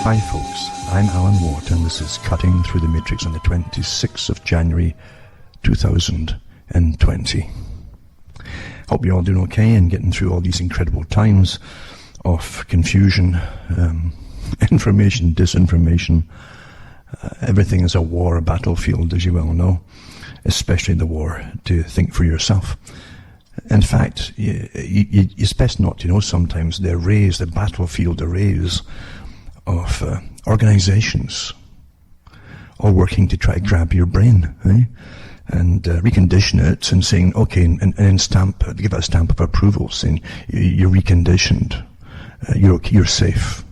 Hi folks, I'm Alan Watt and this is Cutting Through the Matrix on the 26th of January 2020. Hope you're all doing okay and getting through all these incredible times of confusion, information, disinformation. Everything is a war, a battlefield, as you well know, especially the war to think for yourself. In fact, it's best not to know sometimes the arrays, the battlefield arrays of organizations all working to try to grab your brain, and recondition it and saying, okay, and give it a stamp of approval saying you're reconditioned, you're safe.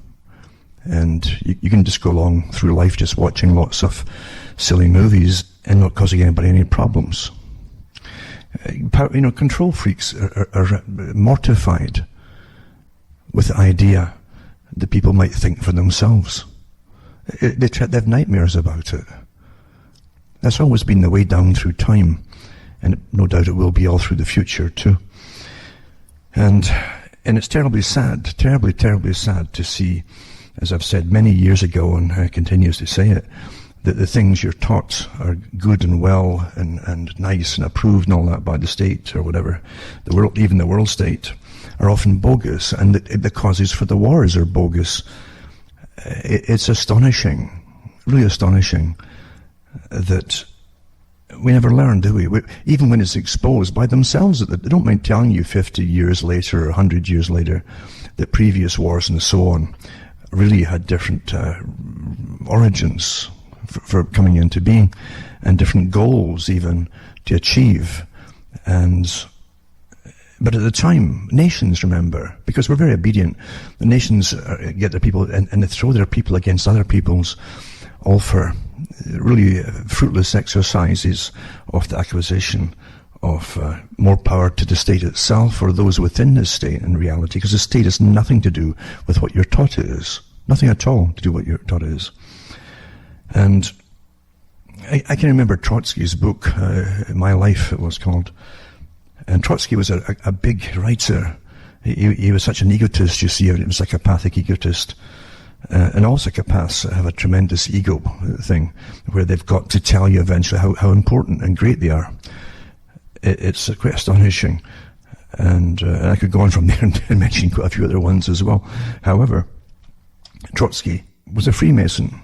And you can just go along through life just watching lots of silly movies and not causing anybody any problems. Control freaks are mortified with the idea that people might think for themselves. They have nightmares about it. That's always been the way down through time, and no doubt it will be all through the future too. And it's terribly sad, terribly sad to see, as I've said many years ago, and I continues to say it, that the things you're taught are good and well and nice and approved and all that by the state or whatever, the world, even the world state, are often bogus, and the causes for the wars are bogus. It's astonishing, really astonishing, that we never learn, do we? Even when it's exposed by themselves, they don't mind telling you 50 years later or 100 years later that previous wars and so on really had different origins for coming into being, and different goals even to achieve. But at the time, nations, remember, because we're very obedient, the nations get their people and they throw their people against other peoples, all for really fruitless exercises of the acquisition of more power to the state itself or those within the state in reality, because the state has nothing to do with what you're taught it is. Nothing at all to do what you're taught it is. And I can remember Trotsky's book, My Life it was called. And Trotsky was a big writer. He was such an egotist, you see, he was a psychopathic egotist. And all psychopaths have a tremendous ego thing, where they've got to tell you eventually how important and great they are. It's quite astonishing. And I could go on from there and mention quite a few other ones as well. However, Trotsky was a Freemason.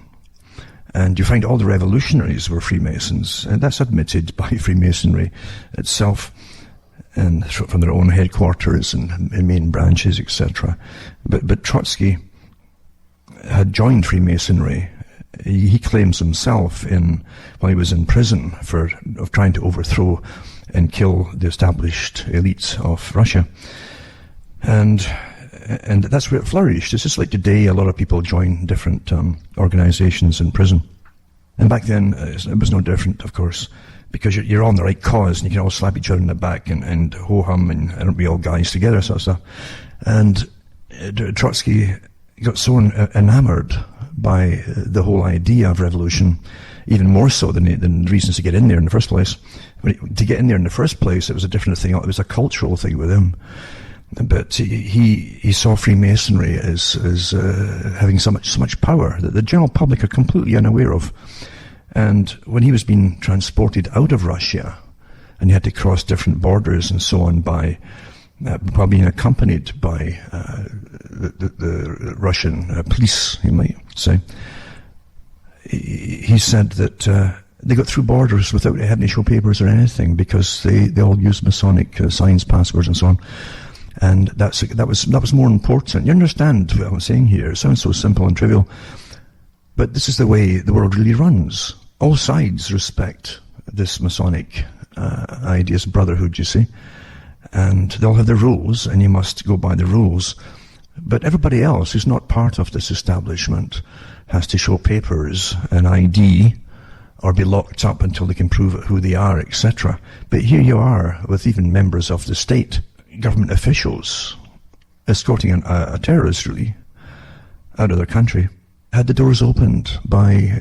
And you find all the revolutionaries were Freemasons. And that's admitted by Freemasonry itself, and from their own headquarters and main branches, etc. But Trotsky had joined Freemasonry. He claims himself while he was in prison of trying to overthrow and kill the established elites of Russia. And that's where it flourished. It's just like today, a lot of people join different organizations in prison. And back then, it was no different, of course, because you're on the right cause and you can all slap each other in the back and ho-hum and aren't we all guys together, sort of stuff. And Trotsky got so enamored by the whole idea of revolution, even more so than the reasons to get in there in the first place. To get in there in the first place, it was a different thing. It was a cultural thing with him. But he saw Freemasonry as having so much power that the general public are completely unaware of. And when he was being transported out of Russia, and he had to cross different borders and so on by being accompanied by the Russian police, you might say, he said that they got through borders without having to show papers or anything, because they all used Masonic signs, passwords, and so on. And that was more important. You understand what I'm saying here? It sounds so simple and trivial, but this is the way the world really runs. All sides respect this Masonic ideas, brotherhood, you see, and they'll have their rules, and you must go by the rules. But everybody else who's not part of this establishment has to show papers, an ID, or be locked up until they can prove who they are, etc. But here you are with even members of the state, government officials, escorting a terrorist, really, out of their country. Had the doors opened by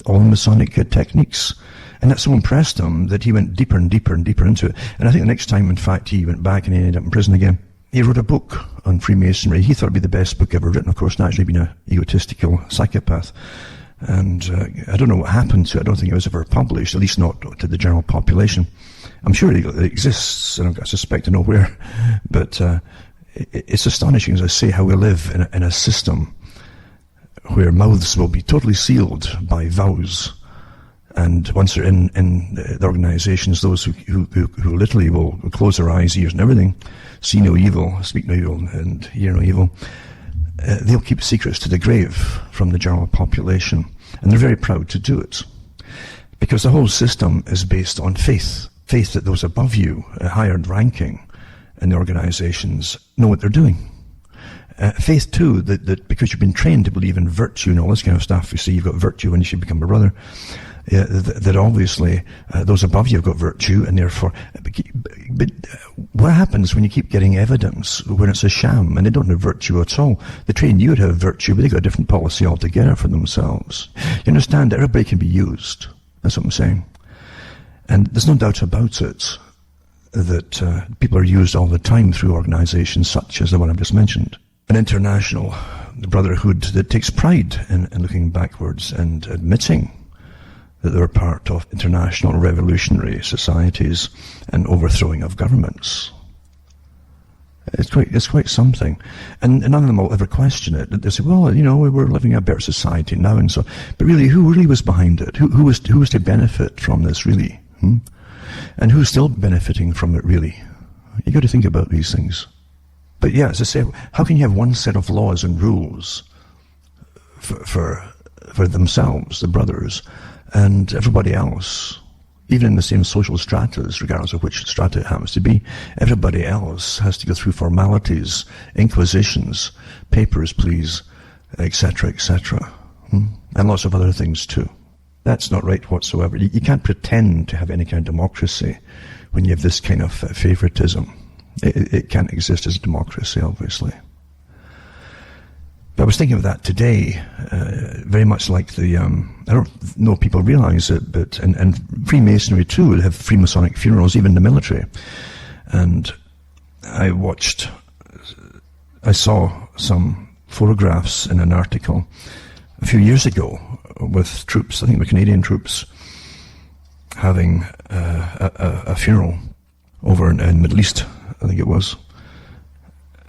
all Masonic techniques. And that so impressed him that he went deeper and deeper and deeper into it. And I think the next time, in fact, he went back and he ended up in prison again. He wrote a book on Freemasonry. He thought it'd be the best book ever written, of course, naturally being an egotistical psychopath. And I don't know what happened to it. I don't think it was ever published, at least not to the general population. I'm sure it exists, and I suspect I know where. But it's astonishing, as I say, how we live in a system where mouths will be totally sealed by vows. And once they're in the organizations, those who literally will close their eyes, ears, and everything, see no evil, speak no evil, and hear no evil, they'll keep secrets to the grave from the general population. And they're very proud to do it. Because the whole system is based on faith. Faith that those above you, higher ranking in the organizations, know what they're doing. Faith too, that because you've been trained to believe in virtue and all this kind of stuff, you see you've got virtue when you should become a brother, that obviously those above you have got virtue, and therefore, but what happens when you keep getting evidence when it's a sham and they don't have virtue at all? They train you to have virtue, but they got a different policy altogether for themselves. You understand that everybody can be used. That's what I'm saying. And there's no doubt about it that people are used all the time through organizations such as the one I've just mentioned. An international brotherhood that takes pride in looking backwards and admitting that they're part of international revolutionary societies and overthrowing of governments. It's quite something. And none of them will ever question it. They say, well, we're living in a better society now and so. But really, who really was behind it? Who was to benefit from this, really? And who's still benefiting from it, really? You got to think about these things. But yeah, as I say, how can you have one set of laws and rules for themselves, the brothers, and everybody else, even in the same social stratas, regardless of which strata it happens to be, everybody else has to go through formalities, inquisitions, papers, please, etc., etc., and lots of other things too. That's not right whatsoever. You can't pretend to have any kind of democracy when you have this kind of favoritism. It can't exist as a democracy, obviously. But I was thinking of that today, very much like I don't know if people realize it, but, and Freemasonry too, they have Freemasonic funerals, even in the military. And I saw some photographs in an article a few years ago with troops, I think the Canadian troops, having a funeral over in the Middle East, I think it was,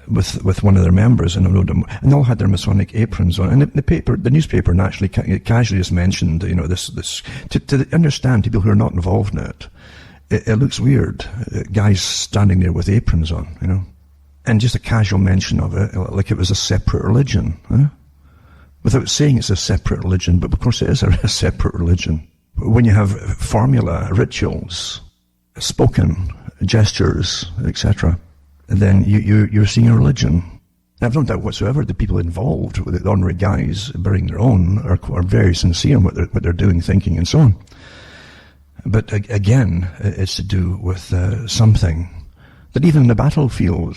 with one of their members, and they all had their Masonic aprons on. And the newspaper naturally casually just mentioned, this to understand people who are not involved in it. It looks weird, guys standing there with aprons on, and just a casual mention of it, like it was a separate religion, without saying it's a separate religion. But of course, it is a separate religion. When you have formula, rituals, spoken gestures, etc., then you're seeing a religion. I've no doubt whatsoever the people involved, with the ordinary guys burying their own, are very sincere in what they're doing, thinking, and so on. But again, it's to do with something that even in the battlefield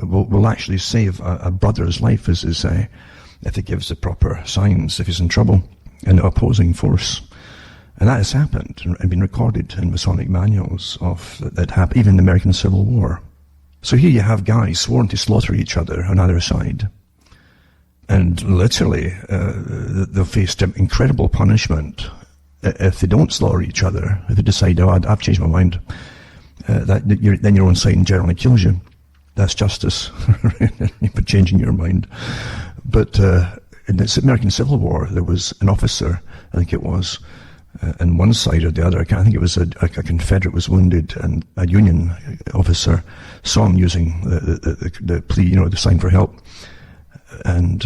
will actually save a brother's life, as they say, if he gives the proper signs, if he's in trouble in the opposing force. And that has happened and been recorded in Masonic manuals that happened even in the American Civil War. So here you have guys sworn to slaughter each other on either side. And literally, they'll face incredible punishment if they don't slaughter each other. If they decide, I've changed my mind, then your own side generally kills you. That's justice, for changing your mind. But in the American Civil War, there was an officer, I think it was, on one side or the other. I think it was a Confederate was wounded, and a Union officer saw him using the plea, the sign for help, and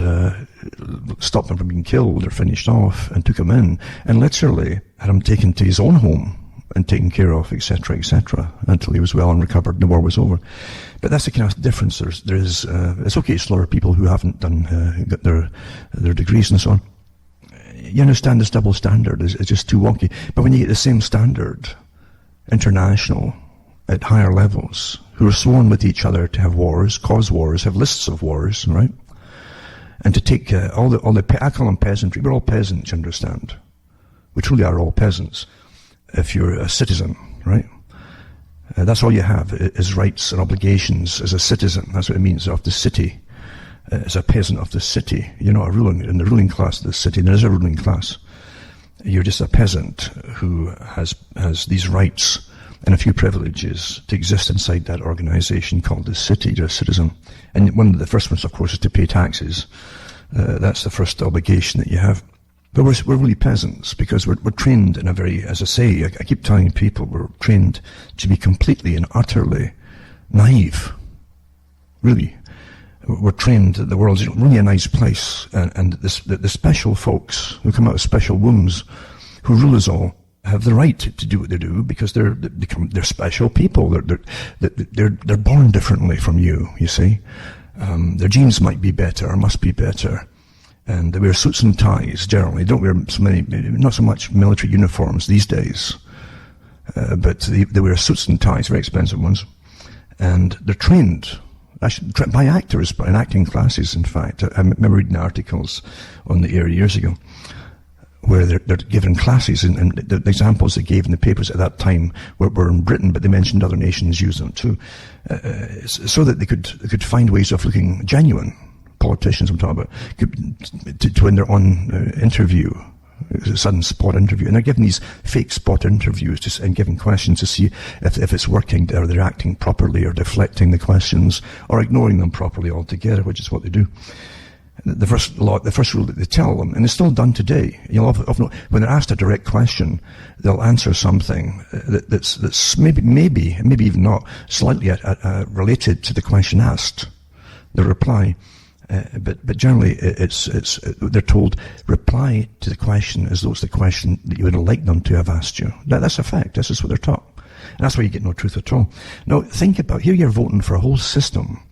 stopped him from being killed or finished off, and took him in, and literally had him taken to his own home and taken care of, etc., etc., until he was well and recovered and the war was over. But that's the kind of difference. There's it's okay to slaughter people who haven't got their degrees and so on. You understand this double standard is just too wonky. But when you get the same standard, international, at higher levels, who are sworn with each other to have wars, cause wars, have lists of wars, right? And to take all the I call them peasantry. We're all peasants, you understand? We truly are all peasants. If you're a citizen, right? That's all you have, is rights and obligations as a citizen. That's what it means, of the city. As a peasant of the city. You're not in the ruling class of the city. There is a ruling class. You're just a peasant who has these rights and a few privileges to exist inside that organization called the city. You're a citizen. And one of the first ones, of course, is to pay taxes. That's the first obligation that you have. But we're really peasants because we're trained in a very, as I say, I keep telling people, we're trained to be completely and utterly naive. Really. We're trained that the world's really a nice place, and the special folks who come out of special wombs, who rule us all, have the right to do what they do because they're special people. They're born differently from you. You see, their genes might be better or must be better, and they wear suits and ties generally. They don't wear not so much military uniforms these days, but they wear suits and ties, very expensive ones, and they're trained. By actors, in acting classes, in fact. I remember reading articles on the air years ago where they're given classes, and the examples they gave in the papers at that time were in Britain, but they mentioned other nations use them too, so that they could find ways of looking genuine. Politicians I'm talking about, to when they're on interview, a sudden spot interview, and they're given these fake spot interviews and given questions to see if it's working, or they're acting properly, or deflecting the questions, or ignoring them properly altogether, which is what they do. The first rule that they tell them, and it's still done today. When they're asked a direct question, they'll answer something that's maybe even not slightly related to the question asked. The reply. But generally, they're told, reply to the question as though it's the question that you would have liked them to have asked you. That's a fact. This is what they're taught. And that's why you get no truth at all. Now, think about, here you're voting for a whole system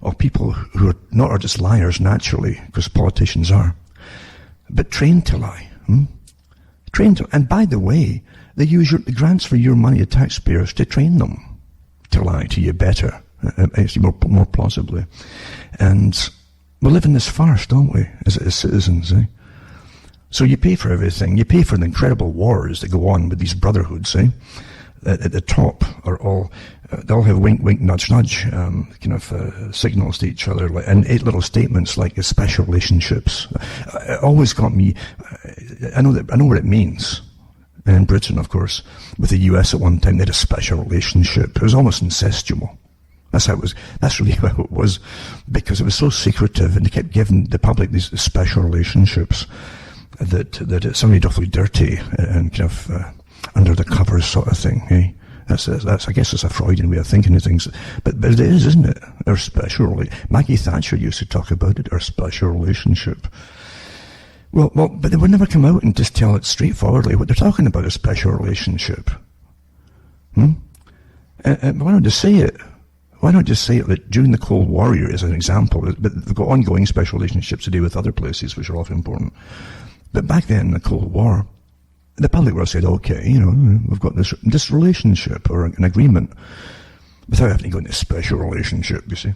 of people who are just liars naturally, because politicians are, but trained to lie. And by the way, they use the grants for your money, the taxpayers, to train them to lie to you better, actually more plausibly. And we live in this farce, don't we, as citizens, eh? So you pay for everything. You pay for the incredible wars that go on with these brotherhoods, eh? At the top are all, they all have wink, wink, nudge, nudge, signals to each other, and 8 little statements like special relationships. It always got me, I know what it means. And in Britain, of course, with the US at one time, they had a special relationship. It was almost incestual. That's how it was. That's really how it was, because it was so secretive, and they kept giving the public these special relationships that it's somebody awfully dirty and kind of under the covers sort of thing. Eh? That's I guess it's a Freudian way of thinking of things, but it is, isn't it? Our special Maggie Thatcher used to talk about it. Our special relationship. Well, but they would never come out and just tell it straightforwardly what they're talking about. A special relationship. Why not just say it? Why not just say it that during the Cold War as an example, but they've got ongoing special relationships to do with other places, which are often important. But back then, in the Cold War, the public would have said, okay, we've got this relationship or an agreement, without having to go into a special relationship, you see.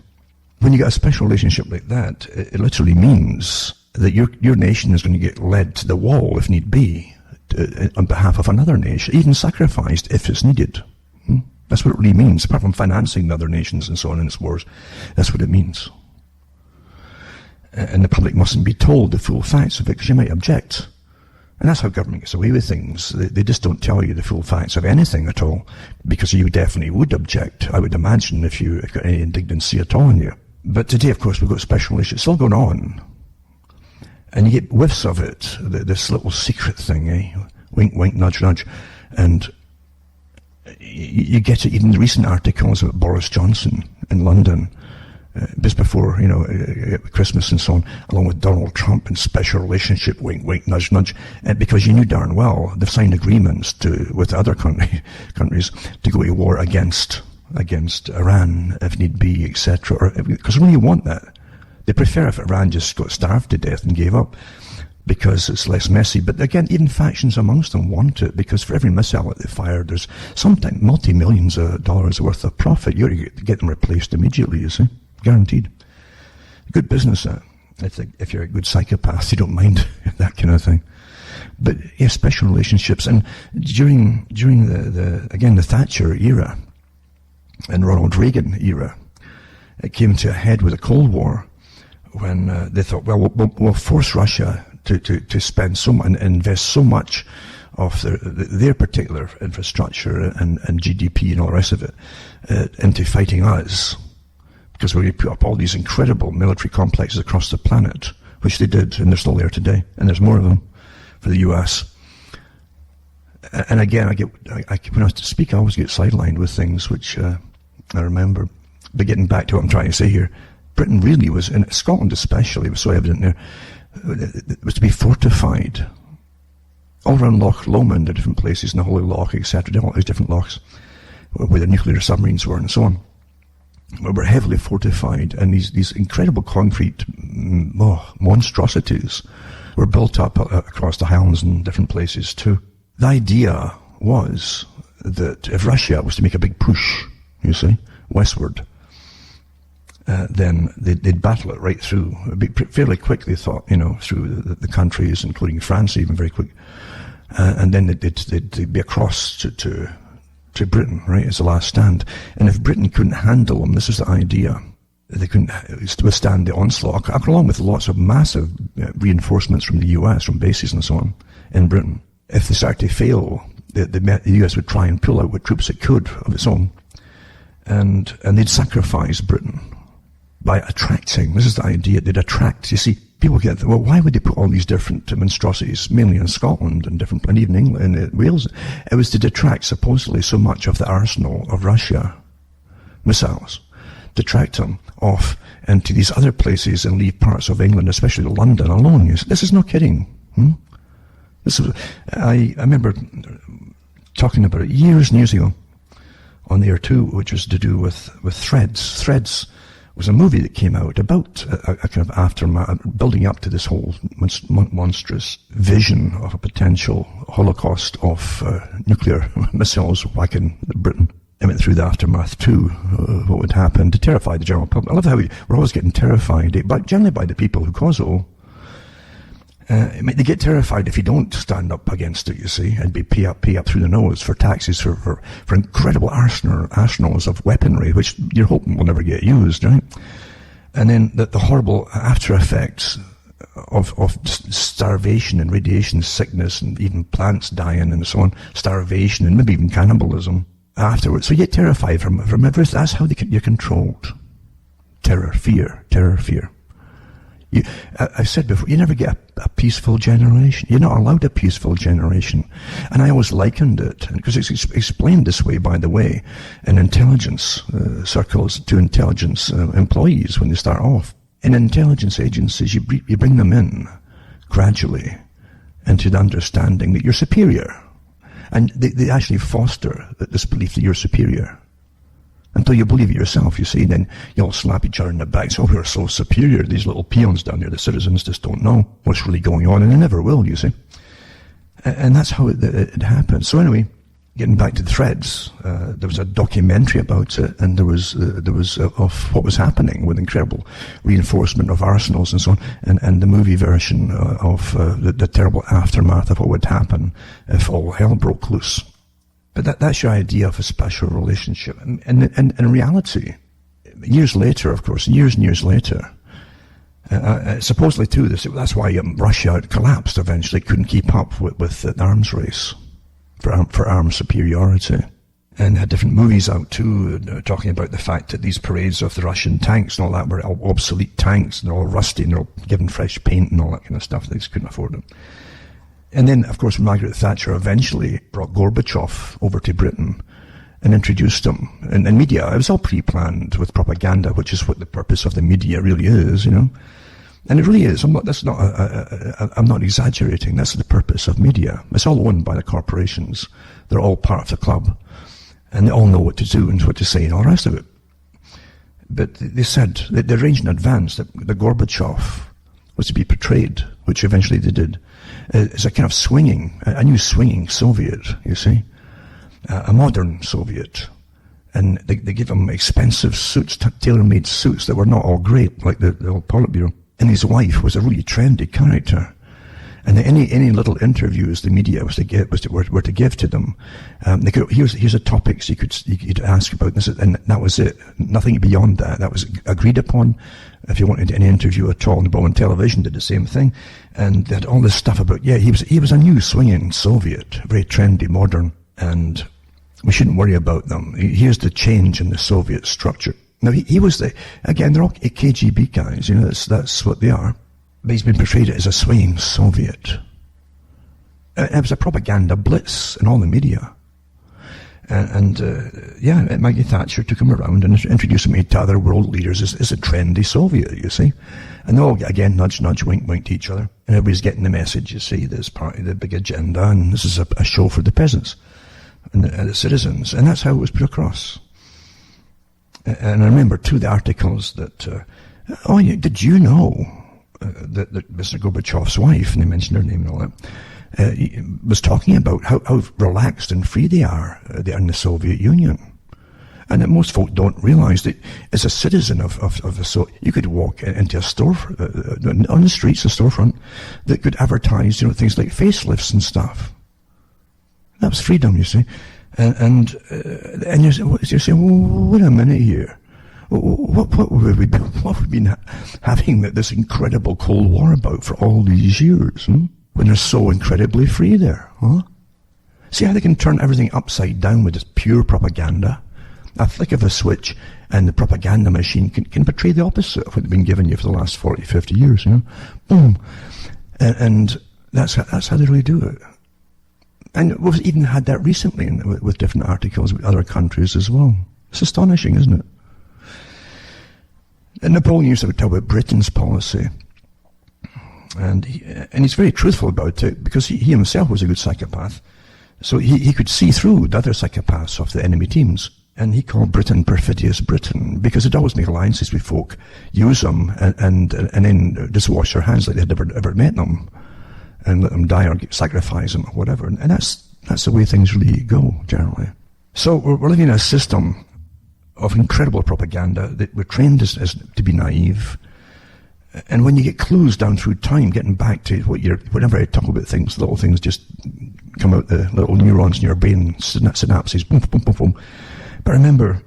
When you get a special relationship like that, it literally means that your nation is going to get led to the wall, if need be, on behalf of another nation, even sacrificed if it's needed. That's what it really means, apart from financing the other nations and so on in its wars. That's what it means. And the public mustn't be told the full facts of it, because you might object. And that's how government gets away with things. They just don't tell you the full facts of anything at all, because you definitely would object, I would imagine, if you got any indignancy at all in you. But today, of course, we've got special relationships still going on. And you get whiffs of it, this little secret thing, eh? Wink, wink, nudge, nudge. And you get it, even the recent articles about Boris Johnson in London, just before, Christmas and so on, along with Donald Trump, and special relationship, wink, wink, nudge, nudge, because you knew darn well they've signed agreements with other countries to go to war against Iran, if need be, etc. Because they really want that. They prefer if Iran just got starved to death and gave up, because it's less messy. But again, even factions amongst them want it, because for every missile that they fire, there's sometimes multi-millions of dollars worth of profit. You're going to get them replaced immediately, you see. Guaranteed. Good business, that. If you're a good psychopath, you don't mind that kind of thing. But yeah, special relationships. And during the Thatcher era, in Ronald Reagan era. It came to a head with the Cold War when they thought, well, we'll force Russia to spend so much and invest so much of their particular infrastructure and GDP and all the rest of it into fighting us, because we're going to put up all these incredible military complexes across the planet, which they did, and they're still there today, and there's more of them for the US. And again, when I speak, I always get sidelined with things which I remember. But getting back to what I'm trying to say here, Britain really was, in Scotland especially, it was so evident there, it was to be fortified. All around Loch Lomond, the different places, in the Holy Loch, etc., all these different lochs, where the nuclear submarines were and so on, were heavily fortified, and these incredible concrete monstrosities were built up across the Highlands and different places too. The idea was that if Russia was to make a big push, you see, westward, then they'd battle it right through, fairly quick, they thought, through the countries, including France even, very quick. And then they'd be across to Britain, right, as the last stand. And if Britain couldn't handle them, this is the idea, they couldn't withstand the onslaught, along with lots of massive reinforcements from the US, from bases and so on, in Britain. If they started to fail, the US would try and pull out what troops it could of its own. And they'd sacrifice Britain by attracting, this is the idea, they'd attract, you see, people get, well, why would they put all these different monstrosities, mainly in Scotland and even England and Wales? It was to detract supposedly so much of the arsenal of Russia, missiles, detract them off into these other places and leave parts of England, especially London, alone. This is no kidding. I remember talking about it years and years ago on the air too, which was to do with Threads. Threads was a movie that came out about a kind of aftermath, building up to this whole monstrous vision of a potential holocaust of nuclear missiles back in Britain. I went through the aftermath too, what would happen, to terrify the general public. I love how we're always getting terrified, but generally by the people who cause it all. They get terrified if you don't stand up against it, you see, and pay up through the nose for taxes for incredible arsenals of weaponry, which you're hoping will never get used, right? And then the horrible after effects of starvation and radiation sickness and even plants dying and so on, starvation and maybe even cannibalism afterwards. So you get terrified from everything. That's how you're controlled. Terror, fear. I've said before, you never get a peaceful generation. You're not allowed a peaceful generation. And I always likened it, because it's explained this way, by the way, in intelligence circles to intelligence employees when they start off. In intelligence agencies, you bring them in gradually into the understanding that you're superior. And they actually foster this belief that you're superior. Until you believe it yourself, you see, then you'll slap each other in the back. So we're so superior, these little peons down there, the citizens just don't know what's really going on, and they never will, you see. And that's how it happens. So anyway, getting back to the Threads, there was a documentary about it, and there was of what was happening with incredible reinforcement of arsenals and so on, and the movie version of the terrible aftermath of what would happen if all hell broke loose. But that's your idea of a special relationship. And in reality, years later, of course, years and years later, supposedly too, that's why Russia collapsed eventually, couldn't keep up with the arms race for arms superiority. And had different movies out too, talking about the fact that these parades of the Russian tanks and all that were all obsolete tanks, and they're all rusty, and they're all given fresh paint and all that kind of stuff. They just couldn't afford them. And then, of course, Margaret Thatcher eventually brought Gorbachev over to Britain and introduced him in media. It was all pre-planned with propaganda, which is what the purpose of the media really is, And it really is. I'm not exaggerating. That's the purpose of media. It's all owned by the corporations. They're all part of the club. And they all know what to do and what to say and all the rest of it. But they said, they arranged in advance that the Gorbachev was to be portrayed, which eventually they did, as a kind of a new swinging Soviet, you see, a modern Soviet. And they gave him expensive suits, tailor-made suits that were not all great, like the old Politburo. And his wife was a really trendy character. And any little interviews the media were to give to them, here's a topics you could ask about this, and that was it. Nothing beyond that. That was agreed upon. If you wanted any interview at all, and Bowen Television did the same thing, and they had all this stuff about he was a new swinging Soviet, very trendy, modern, and we shouldn't worry about them. Here's the change in the Soviet structure. Now he was again, they're all KGB guys. That's what they are. But he's been portrayed as a swaying Soviet. It was a propaganda blitz in all the media. Maggie Thatcher took him around and introduced him to other world leaders as a trendy Soviet, you see. And they all, again, nudge, nudge, wink, wink to each other. And everybody's getting the message, you see, this part of the big agenda, and this is a show for the peasants and the citizens. And that's how it was put across. And I remember, too, the articles that, did you know that Mr. Gorbachev's wife, and they mentioned her name and all that, was talking about how relaxed and free they are in the Soviet Union. And that most folk don't realize that as a citizen of you could walk into a store, on the streets, a storefront, that could advertise, things like facelifts and stuff. That was freedom, you see. And you're saying, well, wait a minute here. What have we been having this incredible Cold War about for all these years, when they're so incredibly free there, huh? See how they can turn everything upside down with this pure propaganda? A flick of a switch and the propaganda machine can portray the opposite of what they've been giving you for the last 40, 50 years, Boom. And that's how they really do it. And we've even had that recently with different articles with other countries as well. It's astonishing, isn't it? And Napoleon used to talk about Britain's policy. And he's very truthful about it, because he himself was a good psychopath. So he could see through the other psychopaths of the enemy teams. And he called Britain perfidious Britain, because they'd always make alliances with folk, use them, and then just wash their hands like they'd never met them, and let them die or sacrifice them or whatever. And that's the way things really go, generally. So we're living in a system of incredible propaganda that we're trained as to be naive. And when you get clues down through time, getting back to whenever I talk about things, little things just come out, the little neurons in your brain, synapses, boom, boom, boom, boom. But I remember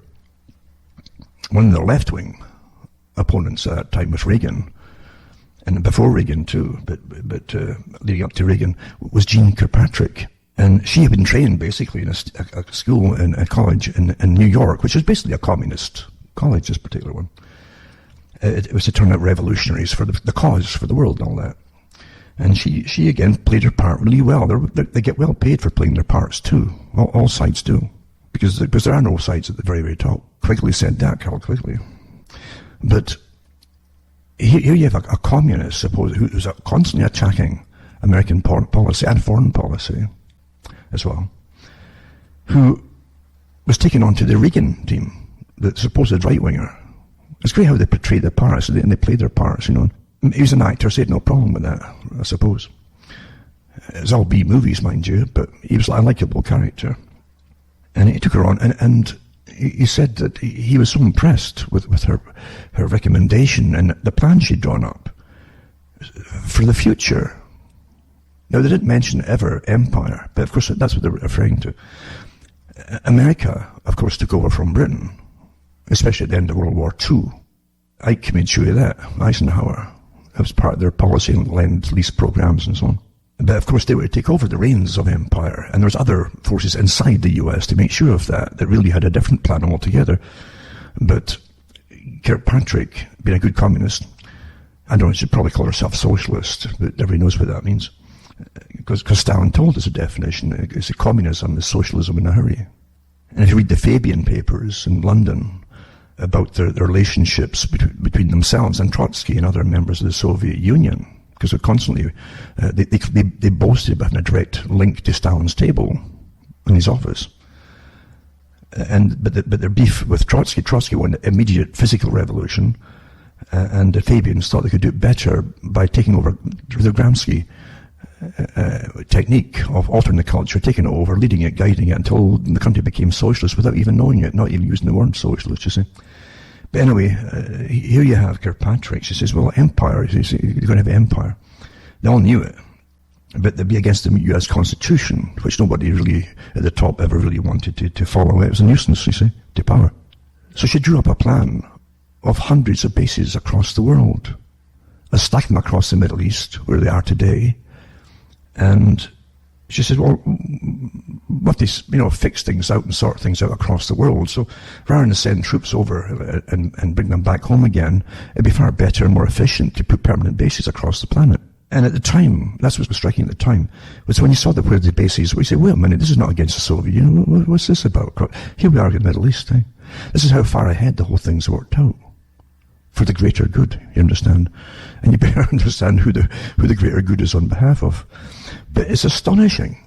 one of the left-wing opponents at that time was Reagan, and before Reagan too, but leading up to Reagan, was Jean Kirkpatrick. And she had been trained basically in a school, in a college in New York, which is basically a communist college, this particular one. It was to turn out revolutionaries for the cause, for the world and all that. And she again played her part really well. They get well paid for playing their parts too. All sides do. Because there are no sides at the very, very top. Quigley said that, Carl Quigley. But here you have a communist, suppose, who's constantly attacking American policy and foreign policy as well, who was taken on to the Reagan team, the supposed right-winger. It's great how they portray their parts, and they play their parts, He was an actor, so he had no problem with that, I suppose. It's all B movies, mind you, but he was a likable character. And he took her on, and he said that he was so impressed with her recommendation and the plan she'd drawn up for the future. Now, they didn't mention ever empire, but of course that's what they were referring to. America, of course, took over from Britain, especially at the end of World War II. Ike made sure of that, Eisenhower. That was part of their policy and lend-lease programs and so on. But of course they were to take over the reins of empire, and there was other forces inside the US to make sure of that really had a different plan altogether. But Kirkpatrick, being a good communist, I don't know, she should probably call herself socialist, but everybody knows what that means. Because Stalin told us a definition, it's a communism is socialism in a hurry. And if you read the Fabian papers in London about their relationships between themselves and Trotsky and other members of the Soviet Union, because they're constantly, they boasted about having a direct link to Stalin's table in his office. But their beef with Trotsky wanted immediate physical revolution, and the Fabians thought they could do it better by taking over the Gramsci technique of altering the culture, taking it over, leading it, guiding it, until the country became socialist without even knowing it, not even using the word socialist, you see. But anyway, here you have Kirkpatrick. She says, well, empire, you're going to have empire. They all knew it. but they'd be against the US Constitution, which nobody really at the top ever really wanted to follow. It was a nuisance, you see, to power. So she drew up a plan of hundreds of bases across the world, stacked them across the Middle East, where they are today. And she said, well, what they, fix things out and sort things out across the world. So rather than send troops over and bring them back home again, it'd be far better and more efficient to put permanent bases across the planet. And at the time, that's what was striking at the time, was when you saw where the bases were, you say, wait a minute, this is not against the Soviet Union. What's this about? Here we are in the Middle East. Eh? This is how far ahead the whole thing's worked out. For the greater good, you understand? And you better understand who the greater good is on behalf of. But it's astonishing.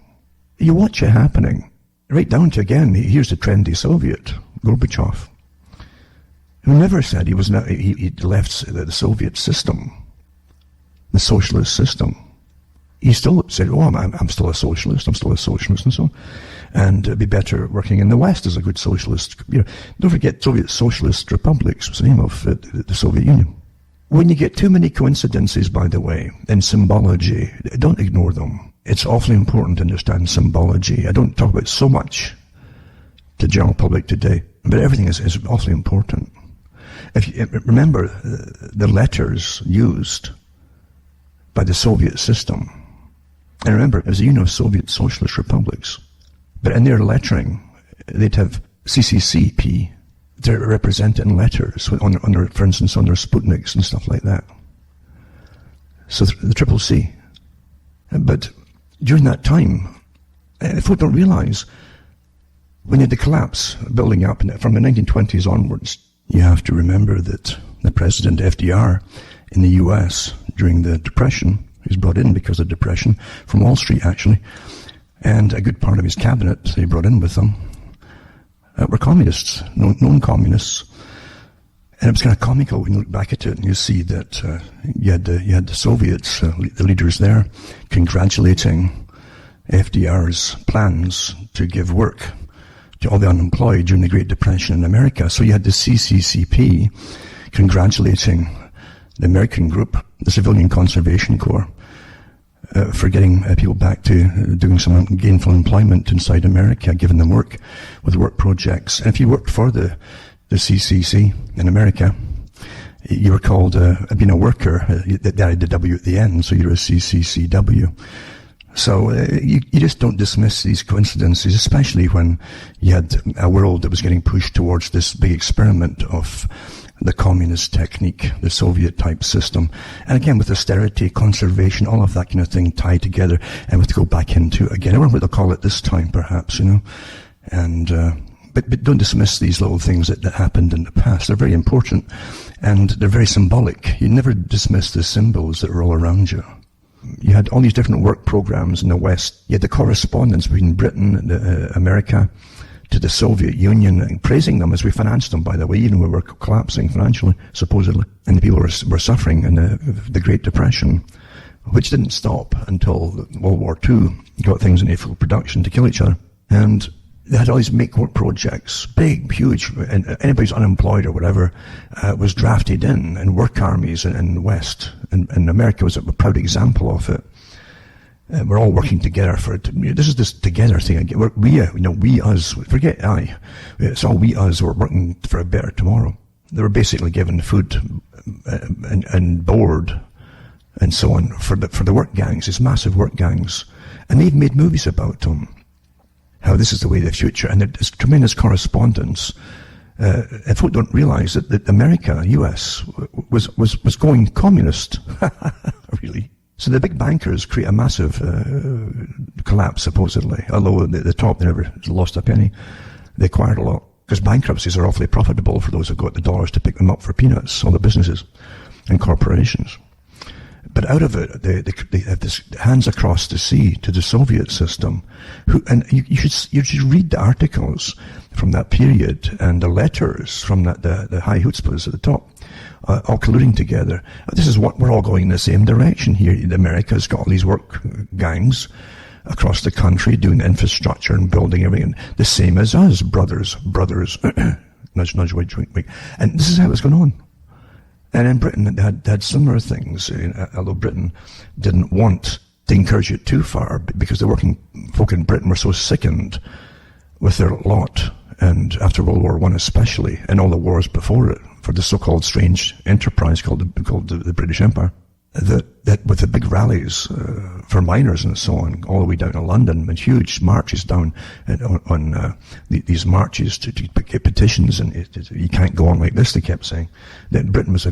You watch it happening, right down to, again, here's the trendy Soviet, Gorbachev, who never said he left the Soviet system, the socialist system. He still said, oh, I'm still a socialist, and so on. And it'd be better working in the West as a good socialist. Don't forget, Soviet Socialist Republics was the name of the Soviet Union. When you get too many coincidences, by the way, in symbology, don't ignore them. It's awfully important to understand symbology. I don't talk about it so much to the general public today, but everything is awfully important. If you remember the letters used by the Soviet system, and remember, it was a union of Soviet Socialist Republics, but in their lettering, they'd have CCCP. They're represented in letters, for instance, on their Sputniks and stuff like that. So the Triple C. But during that time, folk don't realize, when you had the collapse building up from the 1920s onwards, you have to remember that the President FDR in the US during the Depression, he was brought in because of the Depression, from Wall Street actually, and a good part of his cabinet they brought in with them were communists, known communists. And it was kind of comical when you look back at it and you see that you had the Soviets, the leaders there, congratulating FDR's plans to give work to all the unemployed during the Great Depression in America. So you had the CCCP congratulating the American group, the Civilian Conservation Corps, for getting people back to doing some gainful employment inside America, giving them work with work projects. And if you worked for the CCC in America, you were called being a worker. They added the W at the end, so you're a CCCW. So you just don't dismiss these coincidences, especially when you had a world that was getting pushed towards this big experiment of the communist technique, the Soviet-type system. And again, with austerity, conservation, all of that kind of thing tied together, and we have to go back into, again, I don't know what they'll call it this time, perhaps, And but don't dismiss these little things that happened in the past. They're very important, and they're very symbolic. You never dismiss the symbols that are all around you. You had all these different work programs in the West. You had the correspondence between Britain and America to the Soviet Union, and praising them as we financed them, by the way, even when we were collapsing financially, supposedly. And the people were suffering in the Great Depression, which didn't stop until World War II got things into full production to kill each other. And they had all these make-work projects, big, huge, and anybody who's unemployed or whatever was drafted in work armies in the West. And America was a proud example of it. We're all working together for it. This is this together thing again. We, us. Forget I. It's all we, us who are working for a better tomorrow. They were basically given food and board and so on for the work gangs, these massive work gangs. And they've made movies about them. How this is the way of the future. And there's tremendous correspondence. And folk don't realize that America, US, was going communist. Really. So the big bankers create a massive collapse, supposedly. Although at the top, they never lost a penny. They acquired a lot. Because bankruptcies are awfully profitable for those who've got the dollars to pick them up for peanuts, all the businesses and corporations. But out of it, they have this hands across the sea to the Soviet system. And you should read the articles from that period and the letters from the high chutzpahs at the top. All colluding together. This is what we're all going in the same direction here. America's got all these work gangs across the country doing infrastructure and building everything. The same as us, brothers. Nudge, nudge, wink, wink, wink. And this is how it's going on. And in Britain, they had similar things, although Britain didn't want to encourage it too far, because the working folk in Britain were so sickened with their lot, and after World War I especially, and all the wars before it, for the so-called strange enterprise called the British Empire, that with the big rallies for miners and so on, all the way down to London, and huge marches down on these marches to get petitions, and you can't go on like this, they kept saying, that Britain was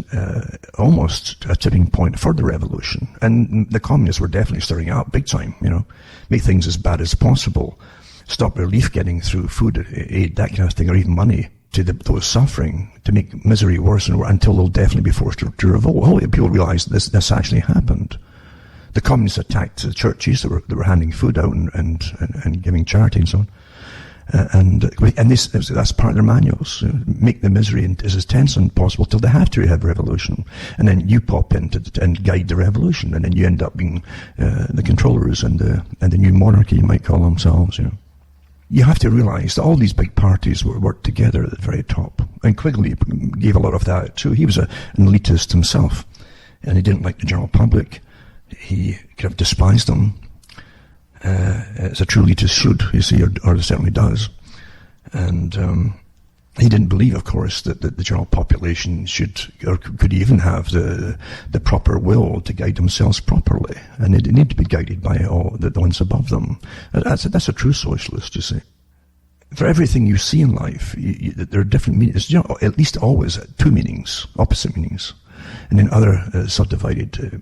almost a tipping point for the revolution. And the communists were definitely stirring up big time, make things as bad as possible, stop relief getting through food aid, that kind of thing, or even money to those suffering, to make misery worse and worse, until they'll definitely be forced to revolt. All people realized this actually happened. The communists attacked the churches that were handing food out and giving charity and so on. That's part of their manuals. Make the misery as tense as possible till they have to have a revolution. And then you pop in and guide the revolution, and then you end up being the controllers and the new monarchy, you might call themselves, You have to realize that all these big parties worked together at the very top. And Quigley gave a lot of that too. He was an elitist himself, and he didn't like the general public. He kind of despised them, as a true elitist should, you see, or certainly does. And he didn't believe, of course, that the general population should, or could even have the proper will to guide themselves properly. And they need to be guided by all the ones above them. That's a true socialist, you see. For everything you see in life, there are different meanings. At least always two meanings, opposite meanings. And then other subdivided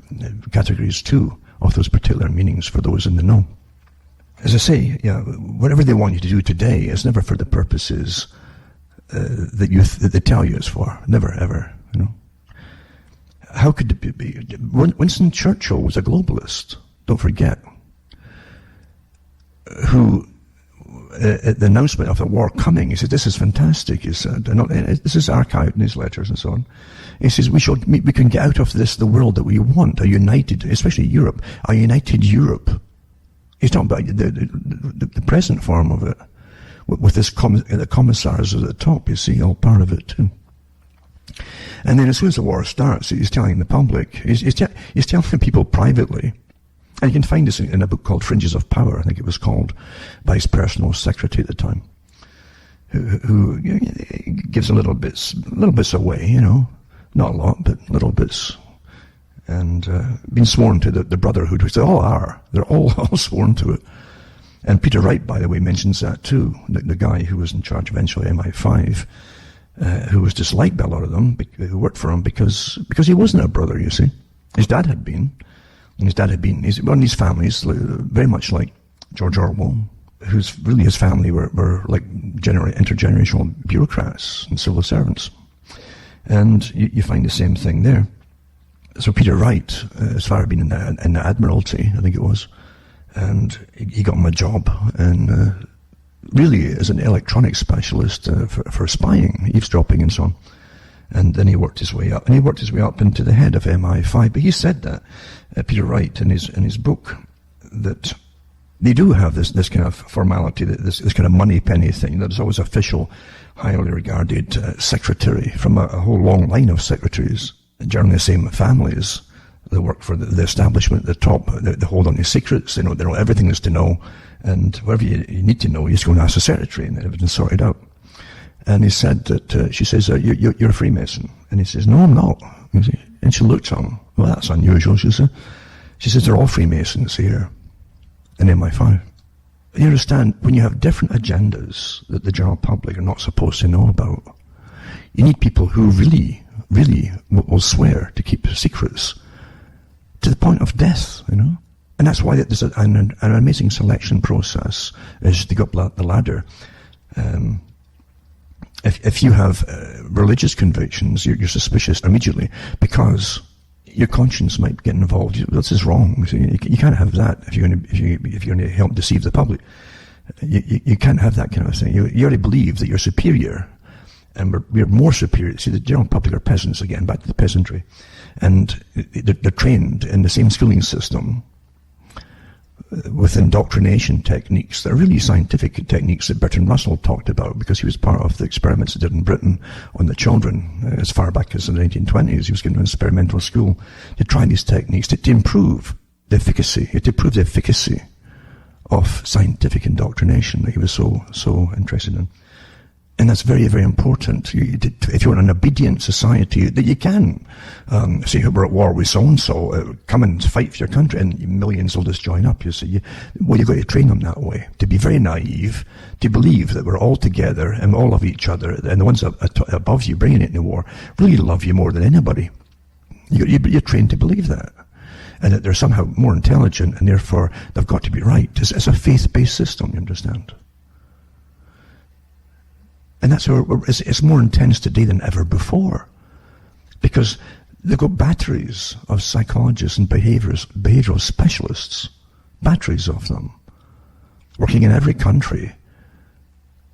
categories too, of those particular meanings for those in the know. As I say, whatever they want you to do today is never for the purposes that they tell you it's for. Never, ever, How could it be? Winston Churchill was a globalist, don't forget, who, at the announcement of the war coming, he said, "This is fantastic," he said. This is archived in his letters and so on. He says, we can get out of this the world that we want, a united, especially Europe, a united Europe. He's talking about the present form of it, with the commissars at the top, you see, all part of it too. And then as soon as the war starts, he's telling the public, he's telling people privately, and you can find this in a book called Fringes of Power, I think it was called, by his personal secretary at the time, who gives little bits away, not a lot, but little bits. And been sworn to the Brotherhood, which they all are. They're all sworn to it. And Peter Wright, by the way, mentions that too, the guy who was in charge eventually of MI5, who was disliked by a lot of them, who worked for him, because he wasn't a brother, you see. His dad had been. And he's one of these families, very much like George Orwell, whose really his family were like intergenerational bureaucrats and civil servants. And you find the same thing there. So Peter Wright, as far as being in the Admiralty, I think it was, and he got him a job, and really as an electronics specialist for spying, eavesdropping and so on. And then he worked his way up, into the head of MI5. But he said that, Peter Wright, in his book, that they do have this kind of formality, this kind of money penny thing. There's always official, highly regarded secretary from a whole long line of secretaries, generally the same families that work for the establishment at the top. They hold on to secrets. They know everything there's to know, and whatever you need to know, you just go and ask the secretary, and everything's sorted out. And he said that, she says, you're a Freemason. And he says, "No, I'm not." And she looked at him. "Well, that's unusual," she said. She says, "They're all Freemasons here in MI5. You understand, when you have different agendas that the general public are not supposed to know about, you need people who really will swear to keep secrets to the point of death, And that's why there's an amazing selection process as they go up the ladder. If you have religious convictions, you're suspicious immediately, because your conscience might get involved. This is wrong. You can't have that if you're going to help deceive the public. You can't have that kind of thing. You already believe that you're superior, and we're more superior. See, the general public are peasants again, back to the peasantry, and they're trained in the same schooling system with indoctrination techniques that are really scientific techniques that Bertrand Russell talked about, because he was part of the experiments they did in Britain on the children as far back as the 1920s. He was given an experimental school to try these techniques to improve the efficacy. He had to prove the efficacy of scientific indoctrination that he was so interested in. And that's very, very important. If you're in an obedient society, that you can say, we're at war with so-and-so, come and fight for your country, and millions will just join up, you see. You've got to train them that way, to be very naive, to believe that we're all together and we all love each other, and the ones above you bringing it in the war really love you more than anybody. You're trained to believe that. And that they're somehow more intelligent, and therefore they've got to be right. It's a faith-based system, you understand? And that's where it's more intense today than ever before. Because they've got batteries of psychologists and behavioral specialists, batteries of them, working in every country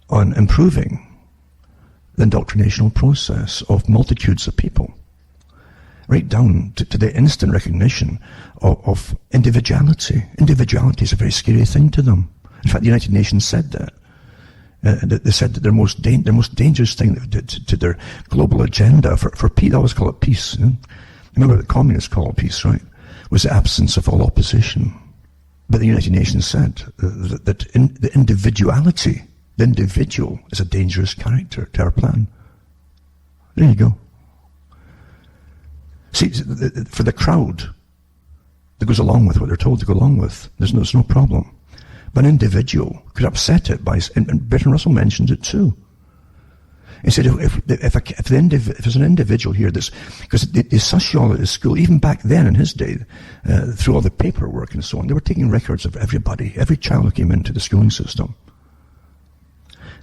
on improving the indoctrinational process of multitudes of people. Right down to the instant recognition of individuality. Individuality is a very scary thing to them. In fact, the United Nations said that. They said that their most dangerous thing to their global agenda for peace, they always call it peace. You know? Remember what the communists call peace, right? Was the absence of all opposition. But the United Nations said that the individuality, the individual, is a dangerous character to our plan. There you go. See, for the crowd that goes along with what they're told to go along with, there's no problem. But an individual could upset it and Bertrand Russell mentioned it too. He said, if there's an individual here because the sociology at school, even back then in his day, through all the paperwork and so on, they were taking records of everybody, every child who came into the schooling system.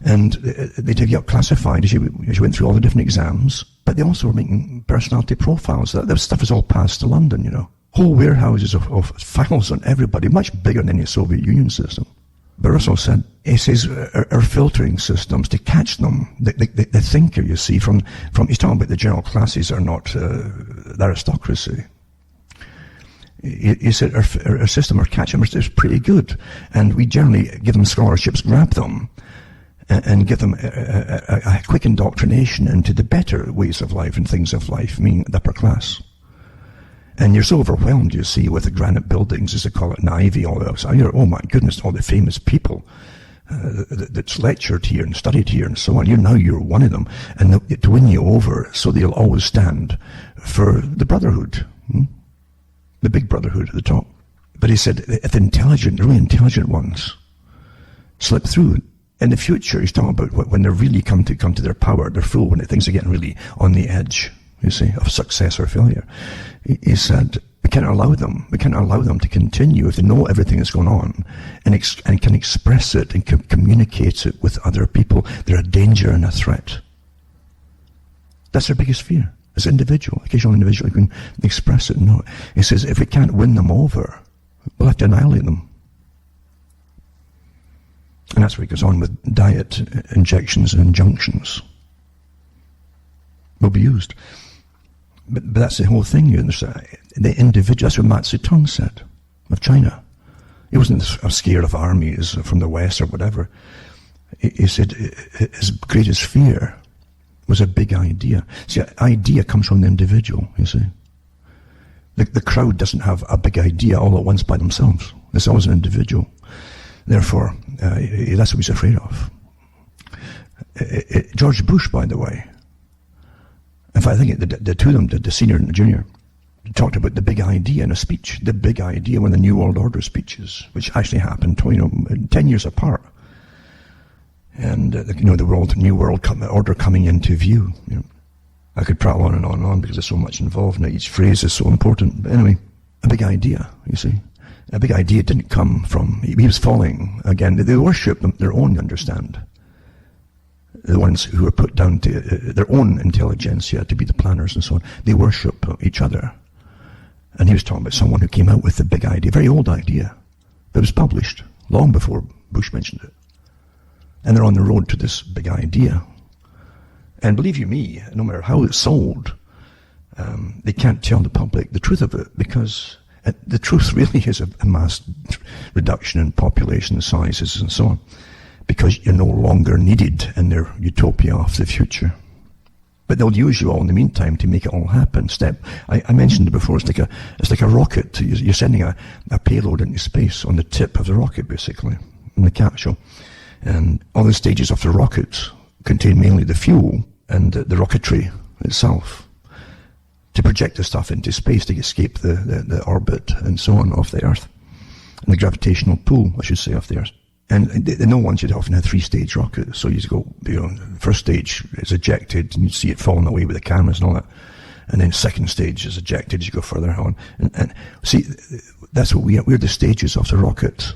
And they'd have you classified as you went through all the different exams, but they also were making personality profiles. That stuff is all passed to London, you know. Whole warehouses of files on everybody, much bigger than the Soviet Union system. But Russell said, he says, our filtering systems to catch them, the thinker, you see, from he's talking about the general classes are not the aristocracy. He said, our system, our catch them is pretty good. And we generally give them scholarships, grab them, and give them a quick indoctrination into the better ways of life and things of life, meaning the upper class. And you're so overwhelmed, you see, with the granite buildings, as they call it, and ivy, all that. So oh my goodness, all the famous people that's lectured here and studied here and so on. You're one of them. And to win you over, so they'll always stand for the brotherhood. The big brotherhood at the top. But he said, if the really intelligent ones slip through, in the future, he's talking about when they really come to their power, their full, when things are getting really on the edge, you see, of success or failure. He said, we can't allow them to continue if they know everything that's going on and can express it and communicate it with other people. They're a danger and a threat. That's their biggest fear. As an occasional individual who can express it and know it. He says, if we can't win them over, we'll have to annihilate them. And that's where he goes on with diet, injections and injunctions. Will be used. But that's the whole thing. The individual, that's what Mao Zedong said of China. He wasn't scared of armies from the West or whatever. He said his greatest fear was a big idea. See, an idea comes from the individual, you see. The crowd doesn't have a big idea all at once by themselves. It's always an individual. Therefore, that's what he's afraid of. George Bush, by the way, in fact, I think the two of them, the senior and the junior, talked about the big idea in a speech. The big idea, one of the New World Order speeches, which actually happened, 10 years apart. And the New World Order coming into view. I could prattle on and on and on because there's so much involved in it. Each phrase is so important. But anyway, a big idea, you see. A big idea didn't come from, he was falling again. They worship their own, understand. The ones who are put down to their own intelligentsia to be the planners and so on. They worship each other. And he was talking about someone who came out with the big idea, very old idea, that was published long before Bush mentioned it. And they're on the road to this big idea. And believe you me, no matter how it's sold, they can't tell the public the truth of it, because the truth really is a mass reduction in population sizes and so on, because you're no longer needed in their utopia of the future. But they'll use you all in the meantime to make it all happen. I mentioned it before, it's like a rocket. You're sending a payload into space on the tip of the rocket, basically, in the capsule. And all the stages of the rocket contain mainly the fuel and the rocketry itself to project the stuff into space to escape the orbit and so on of the Earth. And the gravitational pull, I should say, of the Earth. And the no ones, you'd often have 3-stage rockets. So you go, first stage is ejected, and you see it falling away with the cameras and all that. And then second stage is ejected as you go further on. And see, that's what we're the stages of the rocket.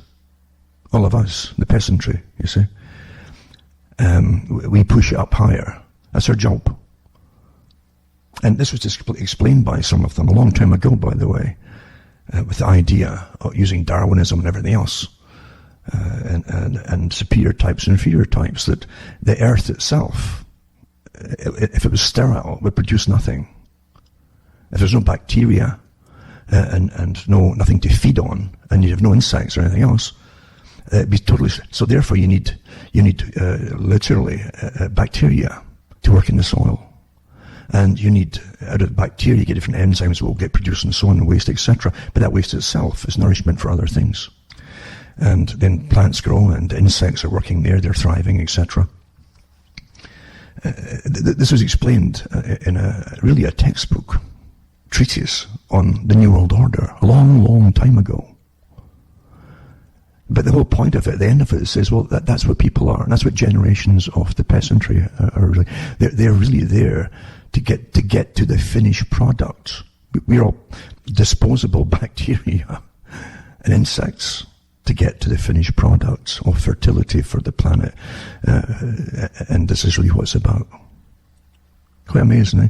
All of us, the peasantry, you see. We push it up higher. That's our job. And this was explained by some of them a long time ago, by the way, with the idea of using Darwinism and everything else. And superior types and inferior types, that the Earth itself, if it was sterile, would produce nothing. If there's no bacteria and nothing to feed on, and you have no insects or anything else, it'd be totally. So therefore, you need literally bacteria to work in the soil, and you need out of bacteria you get different enzymes that will get produced and so on, waste, etc. But that waste itself is nourishment for other things. And then plants grow, and insects are working there, they're thriving, etc. This was explained in a textbook, treatise on the New World Order, a long, long time ago. But the whole point of it, at the end of it, says, well, that's what people are, and that's what generations of the peasantry are really. They're really there to get to the finished product. We're all disposable bacteria and insects to get to the finished product of fertility for the planet. And this is really what it's about. Quite amazing, eh?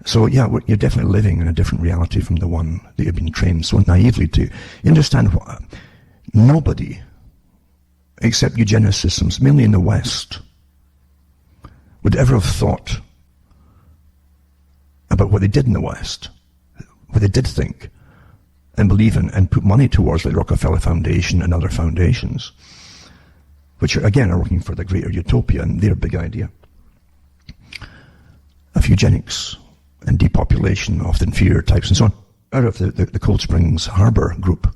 So yeah, you're definitely living in a different reality from the one that you've been trained so naively to. You understand what? Nobody, except eugenicists, mainly in the West, would ever have thought about what they did in the West, what they did think, and believe in, and put money towards, like the Rockefeller Foundation and other foundations, which are working for the greater utopia and their big idea of eugenics and depopulation of the inferior types and so on. Out of the Cold Springs Harbor group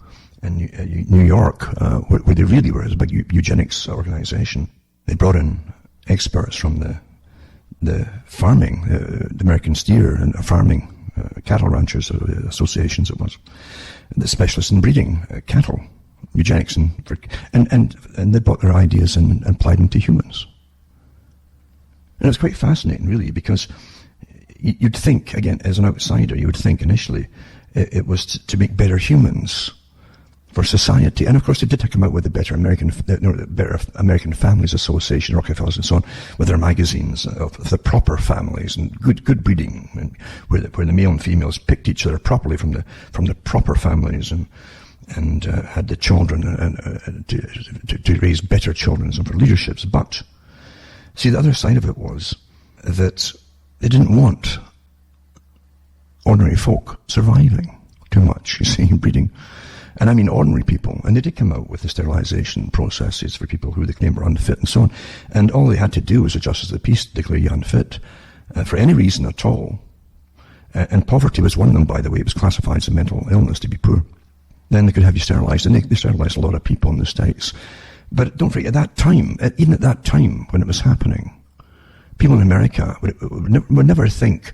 in New York, where they really were, it was a big eugenics organization. They brought in experts from the farming, the American Steer and farming cattle ranchers associations it was, the specialists in breeding cattle, eugenics, and they brought their ideas and applied them to humans. And it was quite fascinating, really, because you'd think, again, as an outsider, you would think initially it was to make better humans for society. And of course, they did come out with the Better American Families Association, Rockefellers and so on, with their magazines of the proper families and good breeding, and where the male and females picked each other properly from the proper families and had the children to raise better children and for leaderships. But see, the other side of it was that they didn't want ordinary folk surviving too much, you see, breeding. And I mean ordinary people. And they did come out with the sterilization processes for people who they claimed were unfit and so on. And all they had to do was, a justice of the peace, declare you unfit for any reason at all. And poverty was one of them, by the way. It was classified as a mental illness to be poor. Then they could have you sterilized. And they sterilized a lot of people in the States. But don't forget, at that time, even at that time when it was happening, people in America would never think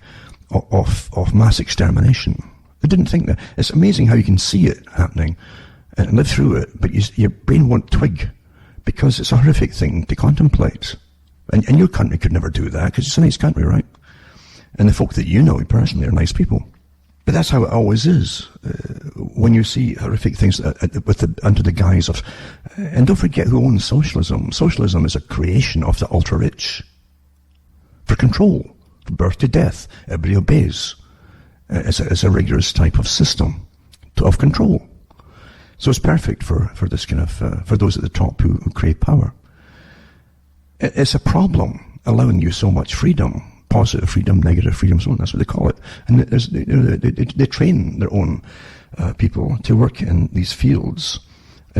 of mass extermination. They didn't think that. It's amazing how you can see it happening and live through it, but your brain won't twig because it's a horrific thing to contemplate. And your country could never do that because it's a nice country, right? And the folk that you know personally are nice people. But that's how it always is when you see horrific things under the guise of... And don't forget who owns socialism. Socialism is a creation of the ultra-rich for control, from birth to death. Everybody obeys. It's a rigorous type of system of control. So it's perfect for this kind of, for those at the top who crave power. It's a problem allowing you so much freedom, positive freedom, negative freedom, so on. That's what they call it. And they train their own people to work in these fields.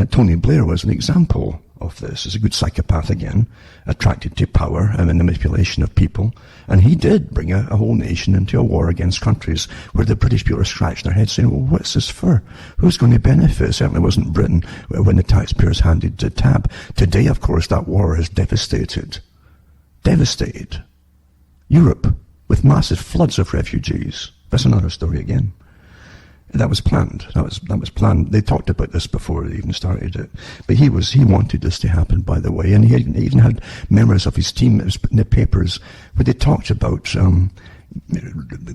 Tony Blair was an example of this. Is a good psychopath again, attracted to power and the manipulation of people. And he did bring a whole nation into a war against countries where the British people are scratching their heads saying, well, what's this for? Who's going to benefit? It certainly wasn't Britain when the taxpayers handed the tab. Today, of course, that war has devastated Europe with massive floods of refugees. That's another story again. That was planned. That was planned. They talked about this before they even started it. But he wanted this to happen, by the way. And he even had members of his team, it was in the papers, where they talked about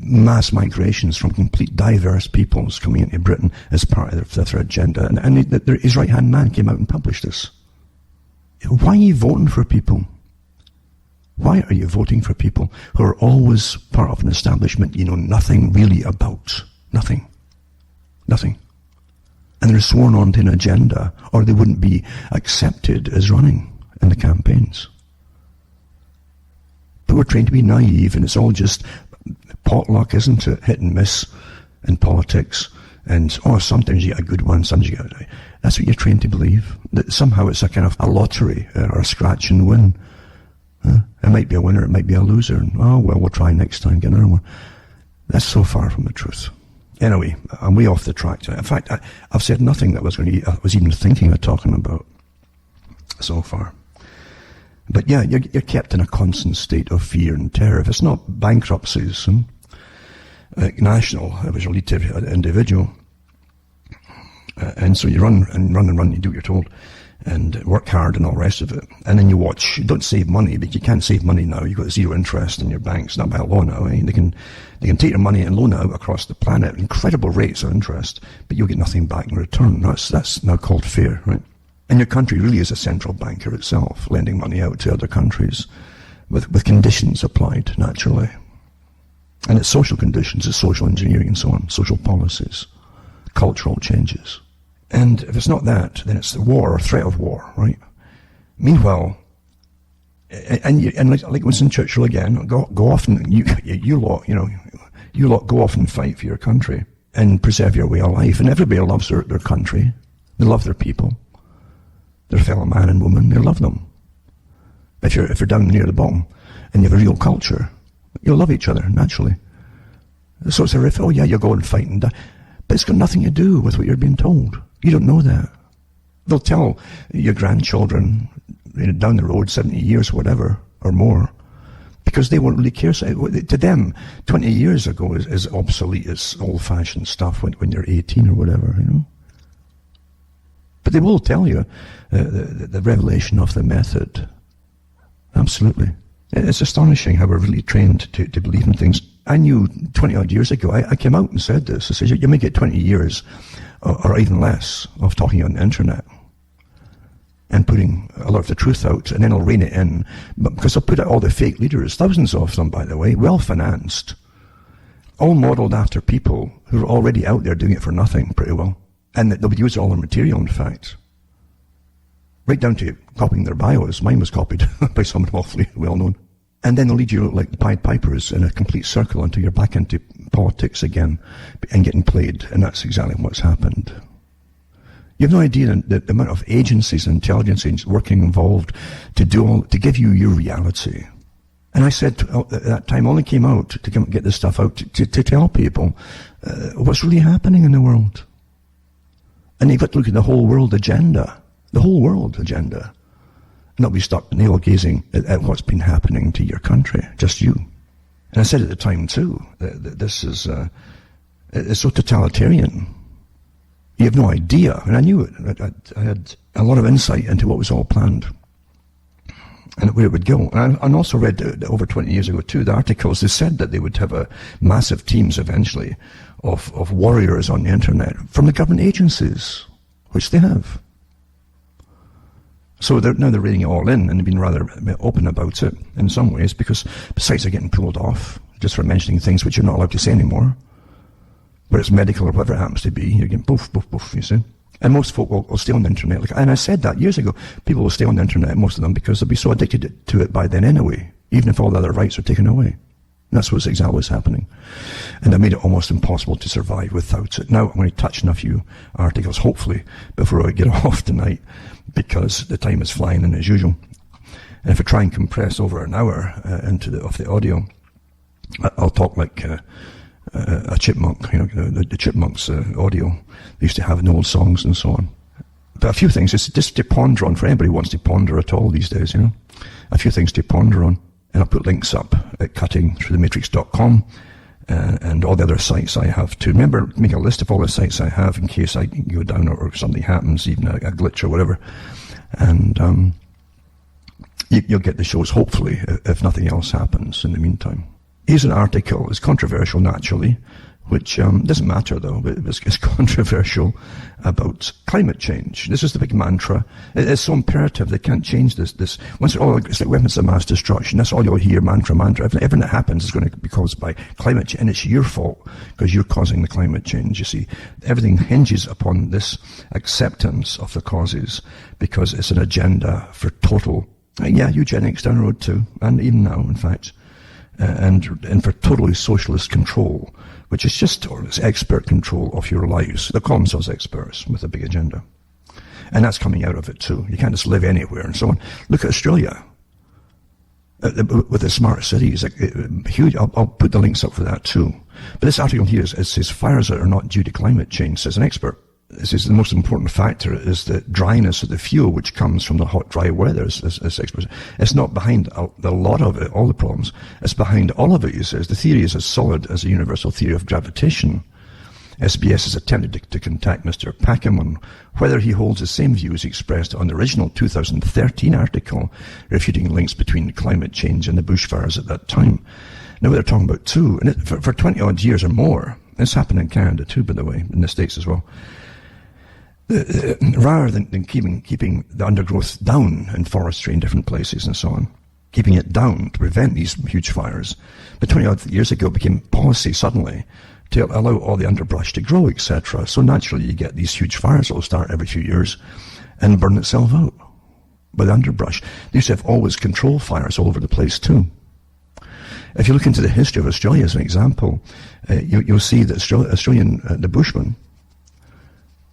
mass migrations from complete diverse peoples coming into Britain as part of their agenda. And his right-hand man came out and published this. Why are you voting for people? Why are you voting for people who are always part of an establishment you know nothing really about? Nothing. And they're sworn on to an agenda, or they wouldn't be accepted as running in the campaigns. But we're trained to be naive, and it's all just potluck, isn't it? Hit and miss in politics. And, sometimes you get a good one, sometimes you get... That's what you're trained to believe. That somehow it's a kind of a lottery, or a scratch and win. It might be a winner, it might be a loser. And, we'll try next time, get another one. That's so far from the truth. Anyway, I'm way off the track. In fact, I've said nothing that I was even thinking of talking about so far. But yeah, you're kept in a constant state of fear and terror. If it's not bankruptcies, national, it was a lead to individual. And so you run, you do what you're told, and work hard and all the rest of it. And then you watch, you don't save money, but you can't save money now. You've got zero interest in your banks, not by law now. They can take your money and loan it out across the planet, incredible rates of interest, but you'll get nothing back in return. That's now called fear, right? And your country really is a central banker itself, lending money out to other countries with conditions applied, naturally. And it's social conditions, it's social engineering and so on, social policies, cultural changes. And if it's not that, then it's the war, or threat of war, right? Meanwhile, and like Winston Churchill again, go off and you lot go off and fight for your country and preserve your way of life. And everybody loves their country. They love their people, their fellow man and woman. They love them. If you're down near the bottom and you have a real culture, you'll love each other naturally. So it's a riff. Oh yeah, you'll go and fight and die, but it's got nothing to do with what you're being told. You don't know that. They'll tell your grandchildren down the road, 70 years, whatever, or more, because they won't really care. So to them, 20 years ago is obsolete, it's old-fashioned stuff when you're 18 or whatever, But they will tell you the revelation of the method. Absolutely. It's astonishing how we're really trained to believe in things. I knew 20-odd years ago, I came out and said this. I said, you may get 20 years or even less of talking on the internet and putting a lot of the truth out, and then I'll rein it in. But because I'll put out all the fake leaders, thousands of them, by the way, well-financed, all modelled after people who are already out there doing it for nothing, pretty well. And that they would use all their material, in fact. Right down to copying their bios. Mine was copied by someone awfully well-known. And then they'll lead you like Pied Pipers in a complete circle until you're back into politics again and getting played. And that's exactly what's happened. You have no idea the amount of agencies and intelligence agents working involved to give you your reality. And I said at that time, only came out to get this stuff out to tell people what's really happening in the world. And you've got to look at the whole world agenda. The whole world agenda. Not be stuck navel-gazing at what's been happening to your country, just you. And I said at the time too, that this is it's so totalitarian. You have no idea, and I knew it. I had a lot of insight into what was all planned and where it would go. And I also read over 20 years ago too, the articles, they said that they would have massive teams eventually of warriors on the internet from the government agencies, which they have. So they're reading it all in, and they've been rather open about it in some ways, because sites are getting pulled off just for mentioning things which you're not allowed to say anymore. Whether it's medical or whatever it happens to be, you're getting poof, poof, poof, you see. And most folk will stay on the internet. And I said that years ago. People will stay on the internet, most of them, because they'll be so addicted to it by then anyway, even if all the other rights are taken away. And that's what's exactly what's happening. And that made it almost impossible to survive without it. Now I'm going to touch on a few articles, hopefully, before I get off tonight, because the time is flying in as usual. And if I try and compress over an hour into the audio, I'll talk like a chipmunk, the chipmunks audio they used to have in old songs and so on. But a few things just to ponder on for anybody who wants to ponder at all these days, a few things to ponder on. And I'll put links up at cuttingthroughthematrix.com and all the other sites I have too. Remember, make a list of all the sites I have in case I go down or something happens, even a glitch or whatever. And you'll get the shows, hopefully, if nothing else happens in the meantime. Here's an article. It's controversial, naturally, which doesn't matter, though, but it's controversial about climate change. This is the big mantra. It's so imperative. They can't change this. Once it's like weapons of mass destruction. That's all you'll hear, mantra. Everything that happens is going to be caused by climate change, and it's your fault because you're causing the climate change. You see, everything hinges upon this acceptance of the causes because it's an agenda for total, eugenics down the road too, and even now, in fact, and for totally socialist control, which is just expert control of your lives. They call themselves experts with a big agenda. And that's coming out of it too. You can't just live anywhere and so on. Look at Australia. With the smart cities, huge. I'll put the links up for that too. But this article here says fires that are not due to climate change, says an expert. This is the most important factor is the dryness of the fuel, which comes from the hot, dry weather. It's not behind a lot of it, all the problems. It's behind all of it, he says. The theory is as solid as the universal theory of gravitation. SBS has attempted to contact Mr. Packham on whether he holds the same views expressed on the original 2013 article, refuting links between climate change and the bushfires at that time. Now they're talking about too, and for 20 odd years or more, it's happened in Canada too, by the way, in the States as well. Rather than keeping the undergrowth down in forestry in different places and so on, keeping it down to prevent these huge fires. But 20 odd years ago it became policy suddenly to allow all the underbrush to grow, etc. So naturally you get these huge fires that will start every few years and burn itself out by the underbrush. They used to have always control fires all over the place too. If you look into the history of Australia as an example, you'll see that the Bushmen,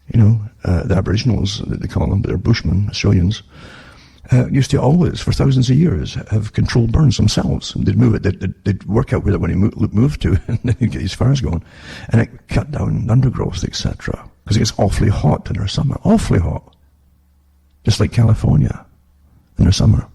the Aboriginals, they call them, but they're Bushmen, Australians, used to always, for thousands of years, have controlled burns themselves. They'd move it, they'd work out where they want to move to, and then get these fires going. And it cut down undergrowth, etc. Because it gets awfully hot in the summer, awfully hot. Just like California in the summer.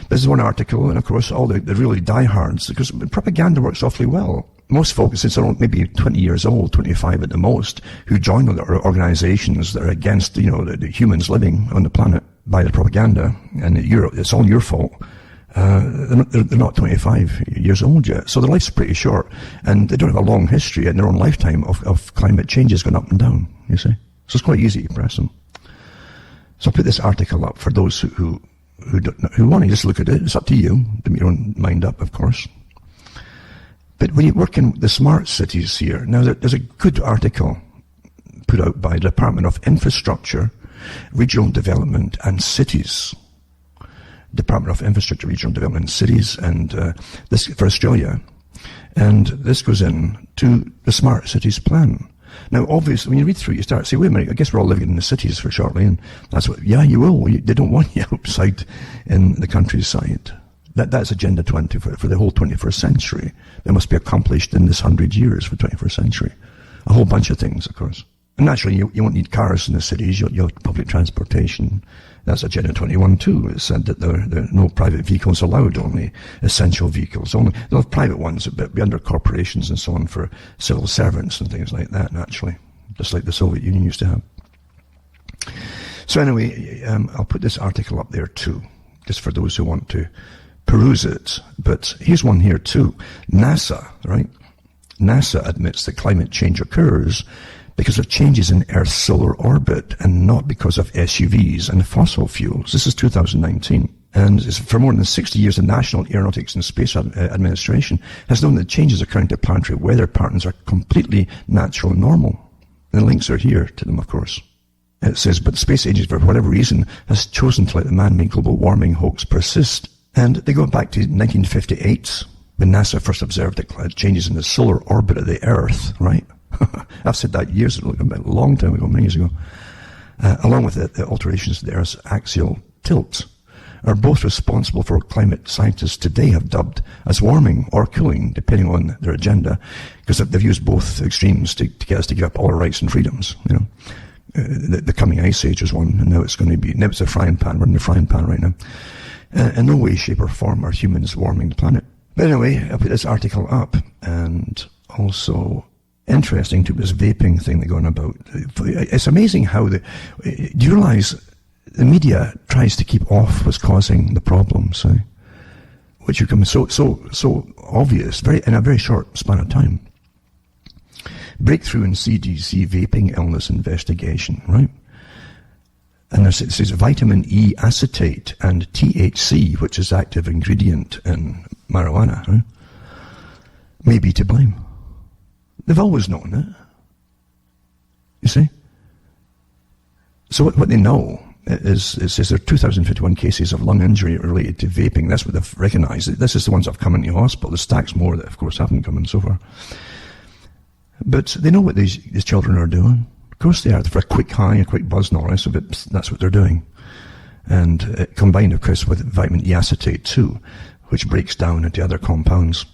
This is one article, and of course, all the really diehards, because propaganda works awfully well. Most folks, since they're maybe 20 years old, 25 at the most, who join other organizations that are against, the humans living on the planet by the propaganda, and it's all your fault. They're not 25 years old yet, so their life's pretty short, and they don't have a long history in their own lifetime of climate changes going up and down, you see. So it's quite easy to press them. So I'll put this article up for those who want to just look at it. It's up to you. Make your own mind up, of course. But when you work in the smart cities here, now there's a good article put out by the Department of Infrastructure, Regional Development and Cities. Department of Infrastructure, Regional Development and Cities, and this for Australia. And this goes in to the Smart Cities Plan. Now, obviously, when you read through it, you start to say, wait a minute, I guess we're all living in the cities for shortly, and that's what, you will. They don't want you outside in the countryside. That's Agenda 20 for the whole 21st century. That must be accomplished in this 100 years for the 21st century. A whole bunch of things, of course. And naturally, you won't need cars in the cities. You'll have public transportation. That's Agenda 21 too. It said that there are no private vehicles allowed, only essential vehicles. They'll have private ones, but be under corporations and so on for civil servants and things like that, naturally. Just like the Soviet Union used to have. So anyway, I'll put this article up there too, just for those who want to peruse it. But here's one here too. NASA, right? NASA admits that climate change occurs because of changes in Earth's solar orbit and not because of SUVs and fossil fuels. This is 2019. And for more than 60 years, the National Aeronautics and Space Administration has known that changes occurring to planetary weather patterns are completely natural and normal. The links are here to them, of course. It says, but the space agency, for whatever reason, has chosen to let the man-made global warming hoax persist. And they go back to 1958, when NASA first observed the changes in the solar orbit of the Earth, right? I've said that a long time ago, many years ago, along with the alterations of the Earth's axial tilt, are both responsible for what climate scientists today have dubbed as warming or cooling, depending on their agenda, because they've used both extremes to get us to give up all our rights and freedoms. The coming ice age is one, and now it's a frying pan. We're in the frying pan right now. In no way, shape, or form are humans warming the planet. But anyway, I put this article up, and also interesting to this vaping thing they're going about. It's amazing how do you realize the media tries to keep off what's causing the problems, which become so obvious in a very short span of time. Breakthrough in CDC vaping illness investigation, right? And it says vitamin E acetate and THC, which is active ingredient in marijuana, right, may be to blame. They've always known it. You see? So what they know is it says there are 2,051 cases of lung injury related to vaping. That's what they've recognized. This is the ones that have come into hospital. The stacks more that, of course, haven't come in so far. But they know what these children are doing. Of course they are. For a quick high, a quick buzz and all the rest of it, that's what they're doing. And combined, of course, with vitamin E acetate too, which breaks down into other compounds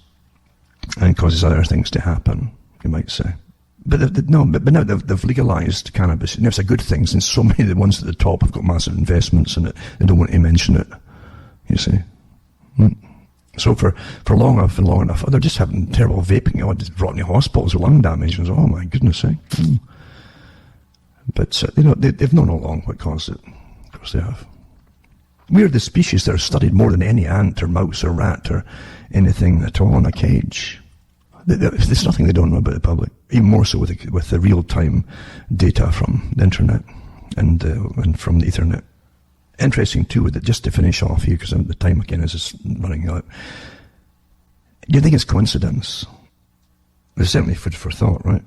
and causes other things to happen, you might say. But now they've legalized cannabis. And it's a good thing, since so many of the ones at the top have got massive investments in it. They don't want to mention it, you see. So for long enough, they're just having terrible vaping. Just brought into hospitals with lung damage. And oh my goodness, But they've known all along what caused it. Of course they have. We're the species that are studied more than any ant or mouse or rat or anything at all in a cage. There's nothing they don't know about the public, even more so with the real-time data from the internet and from the Ethernet. Interesting too, with it, just to finish off here, because the time again is just running out. Do you think it's coincidence? There's certainly food for thought, right?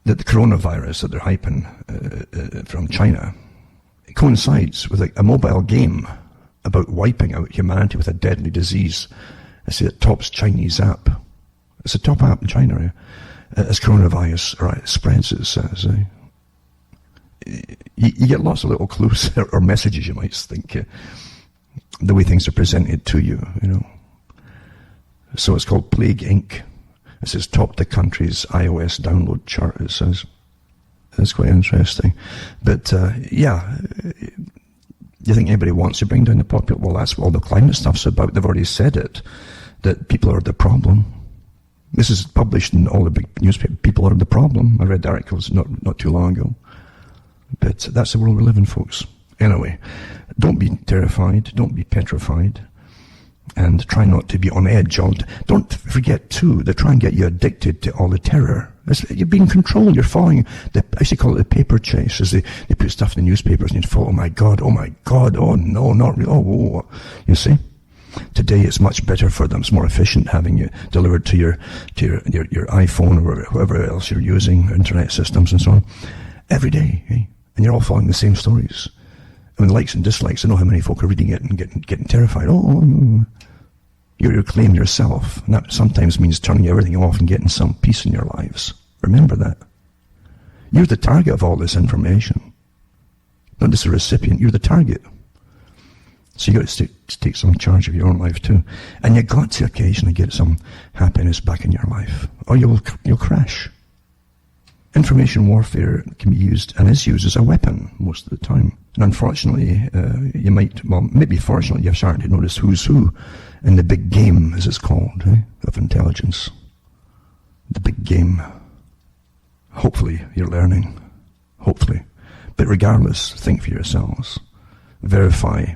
That the coronavirus that they're hyping from China, it coincides with a mobile game about wiping out humanity with a deadly disease. I see it tops Chinese app. It's a top app in China as coronavirus spreads, it says. You get lots of little clues or messages, you might think, the way things are presented to you, So it's called Plague Inc. It says top the country's iOS download chart, it says. That's quite interesting. But, you think anybody wants to bring down the population? Well, that's what all the climate stuff's about. They've already said it, that people are the problem. This is published in all the big newspapers. People are the problem. I read the articles not too long ago. But that's the world we live in, folks. Anyway, don't be terrified. Don't be petrified. And try not to be on edge. Don't forget, too, they try and get you addicted to all the terror. You're being controlled. You're following, I used to call it the paper chase, as they put stuff in the newspapers and you'd follow, oh my God, oh no, not really, oh. You see? Today it's much better for them. It's more efficient having it delivered to your iPhone or whatever else you're using, internet systems and so on, every day. And you're all following the same stories. And likes and dislikes, I know how many folk are reading it and getting terrified. You're claiming yourself. And that sometimes means turning everything off and getting some peace in your lives. Remember that. You're the target of all this information. Not just a recipient, you're the target. So you got to take some charge of your own life too. And you got to occasionally get some happiness back in your life, or you'll crash. Information warfare can be used and is used as a weapon most of the time. And unfortunately, maybe fortunately, you're starting to notice who's who in the big game, as it's called, of intelligence. The big game. Hopefully you're learning. Hopefully. But regardless, think for yourselves. Verify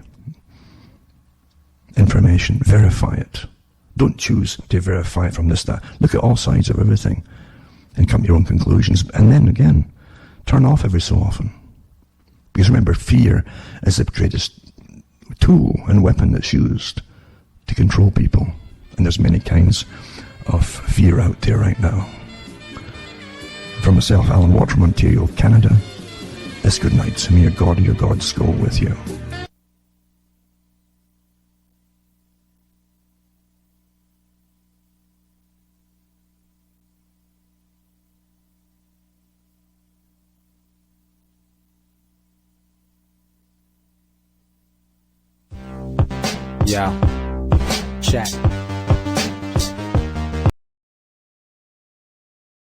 information. Verify it. Don't choose to verify it from this, that. Look at all sides of everything and come to your own conclusions. And then again, turn off every so often. Because remember, fear is the greatest tool and weapon that's used to control people. And there's many kinds of fear out there right now. For myself, Alan Watt from Ontario, Canada, it's good night. May your God or your gods go with you. Yo. Check.